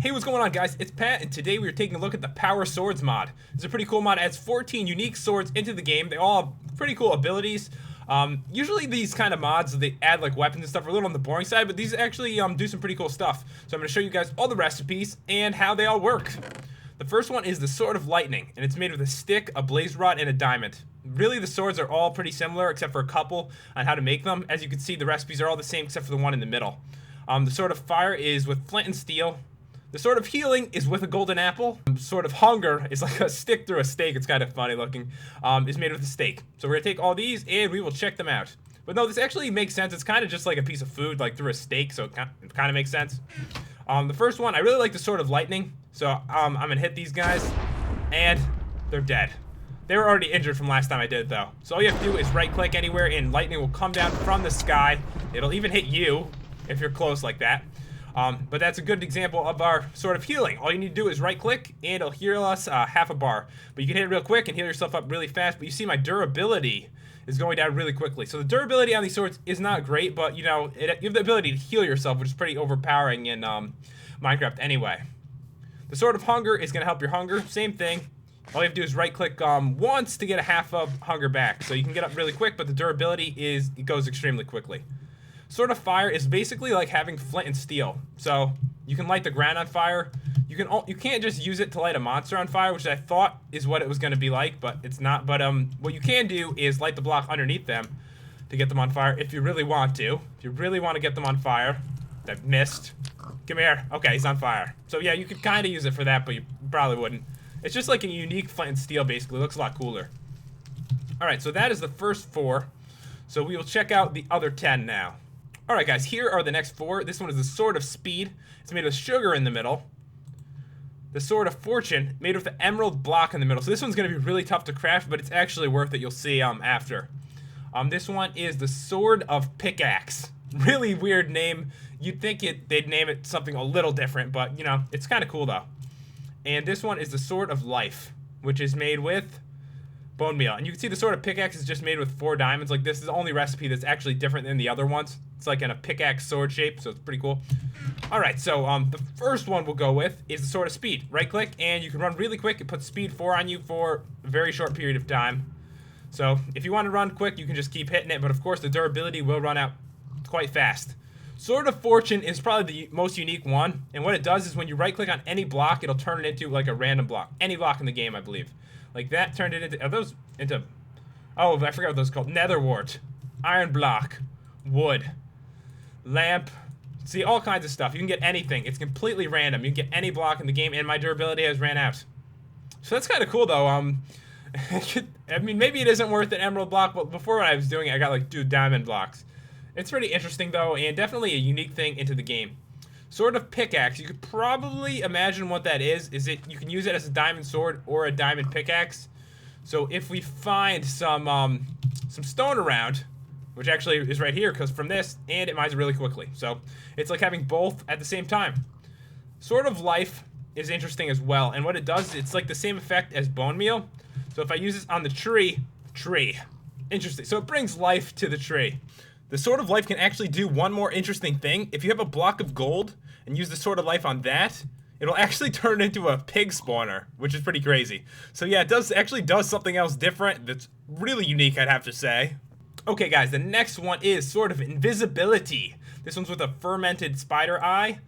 Hey, what's going on, guys? It's Pat, and today we are taking a look at the Power Swords mod. It's a pretty cool mod. It adds 14 unique swords into the game. They all have pretty cool abilities. Usually these kind of mods, they add like weapons and stuff, are a little on the boring side, but these actually do some pretty cool stuff. So I'm going to show you guys all the recipes and how they all work. The first one is the Sword of Lightning, and it's made with a stick, a blaze rod, and a diamond. Really, the swords are all pretty similar, except for a couple on how to make them. As you can see, the recipes are all the same, except for the one in the middle. The Sword of Fire is with flint and steel. The Sword of Healing is with a golden apple. The Sword of Hunger is like a stick through a steak. It's kind of funny looking. Is made with a steak. So we're gonna take all these and we will check them out. But no, this actually makes sense. It's kind of just like a piece of food, like through a steak, so it kind of makes sense. The first one, I really like the Sword of Lightning. So I'm gonna hit these guys, and they're dead. They were already injured from last time I did it, though. So all you have to do is right-click anywhere, and lightning will come down from the sky. It'll even hit you if you're close like that. But that's a good example of our Sword of Healing. All you need to do is right-click, and it'll heal us half a bar. But you can hit it real quick and heal yourself up really fast. But you see my durability is going down really quickly. So the durability on these swords is not great, but you know, you have the ability to heal yourself, which is pretty overpowering in Minecraft anyway. The Sword of Hunger is going to help your hunger. Same thing. All you have to do is right-click once to get a half of hunger back. So you can get up really quick, but the durability it goes extremely quickly. Sword of Fire is basically like having flint and steel. So you can light the ground on fire. You can't just use it to light a monster on fire, which I thought is what it was going to be like, but it's not. But what you can do is light the block underneath them to get them on fire if you really want to. If you really want to get them on fire. That missed. Come here. Okay, he's on fire. So yeah, you could kind of use it for that, but you probably wouldn't. It's just like a unique flint and steel, basically. It looks a lot cooler. Alright, so that is the first 4. So we will check out the other 10 now. Alright guys, here are the next 4. This one is the Sword of Speed. It's made with sugar in the middle. The Sword of Fortune, made with the emerald block in the middle. So this one's going to be really tough to craft, but it's actually worth it. You'll see after. This one is the Sword of Pickaxe. Really weird name. You'd think they'd name it something a little different, but you know, it's kind of cool though. And this one is the Sword of Life, which is made with bone meal. And you can see the Sword of Pickaxe is just made with 4 diamonds. Like, this is the only recipe that's actually different than the other ones. It's like in a pickaxe sword shape, so it's pretty cool. Alright, so the first one we'll go with is the Sword of Speed. Right-click, and you can run really quick. It puts speed 4 on you for a very short period of time. So if you want to run quick, you can just keep hitting it, but of course the durability will run out quite fast. Sword of Fortune is probably the most unique one, and what it does is when you right-click on any block, it'll turn it into like a random block. Any block in the game, I believe. Like that turned it into, oh, I forgot what those are called. Netherwort, iron block, wood, lamp, see, all kinds of stuff. You can get anything. It's completely random. You can get any block in the game, and my durability has ran out. So that's kind of cool, though. I mean, maybe it isn't worth an emerald block, but before when I was doing it, I got like 2 diamond blocks. It's pretty interesting, though, and definitely a unique thing into the game. Sword of Pickaxe, you could probably imagine what that is. You can use it as a diamond sword or a diamond pickaxe. So if we find some stone around, which actually is right here, because from this, and it mines really quickly. So it's like having both at the same time. Sword of Life is interesting as well, and what it does, it's like the same effect as bone meal. So if I use this on the tree, interesting. So it brings life to the tree. The Sword of Life can actually do one more interesting thing. If you have a block of gold and use the Sword of Life on that, it'll actually turn into a pig spawner, which is pretty crazy. So yeah, it actually does something else different that's really unique, I'd have to say. Okay guys, the next one is Sword of Invisibility. This one's with a fermented spider eye.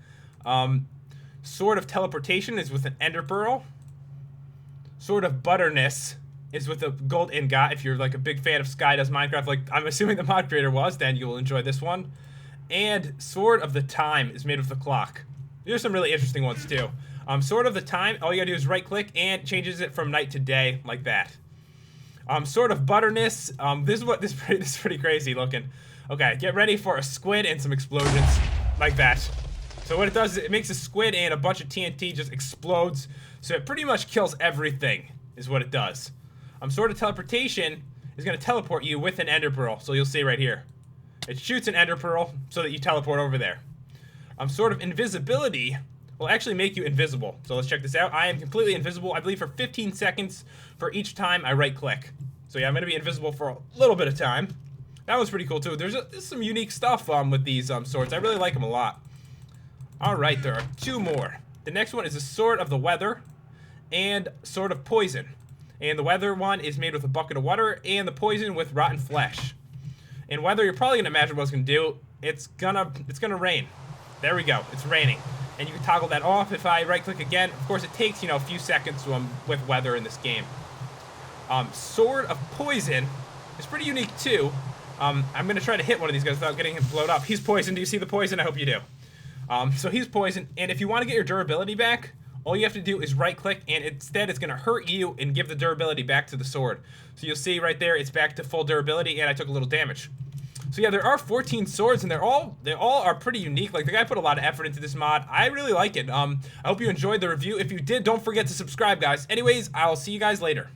Sword of Teleportation is with an ender pearl. Sword of Butterness is with a gold ingot. If you're like a big fan of Sky Does Minecraft, like I'm assuming the mod creator was, then you'll enjoy this one. And Sword of the Time is made with a clock. There's some really interesting ones too. Sword of the Time, all you gotta do is right click and it changes it from night to day, like that. Sword of Butterness, this is pretty crazy looking. Okay, get ready for a squid and some explosions, like that. So what it does is it makes a squid and a bunch of TNT just explodes, so it pretty much kills everything, is what it does. Sword of Teleportation is going to teleport you with an ender pearl, so you'll see right here. It shoots an ender pearl so that you teleport over there. Sword of Invisibility will actually make you invisible. So let's check this out. I am completely invisible, I believe, for 15 seconds for each time I right-click. So yeah, I'm going to be invisible for a little bit of time. That was pretty cool, too. There's some unique stuff with these swords. I really like them a lot. Alright, there are 2 more. The next one is the Sword of the Weather and Sword of Poison. And the Weather one is made with a bucket of water, and the Poison with rotten flesh. And Weather, you're probably gonna imagine what it's gonna do. It's gonna rain. There we go. It's raining. And you can toggle that off if I right-click again. Of course, it takes, a few seconds with weather in this game. Sword of Poison is pretty unique, too. I'm going to try to hit one of these guys without getting him blown up. He's poisoned. Do you see the poison? I hope you do. So he's poisoned. And if you want to get your durability back, all you have to do is right-click, and instead it's going to hurt you and give the durability back to the sword. So you'll see right there, it's back to full durability, and I took a little damage. So yeah, there are 14 swords, and they all are pretty unique. Like, the guy put a lot of effort into this mod. I really like it. I hope you enjoyed the review. If you did, don't forget to subscribe, guys. Anyways, I'll see you guys later.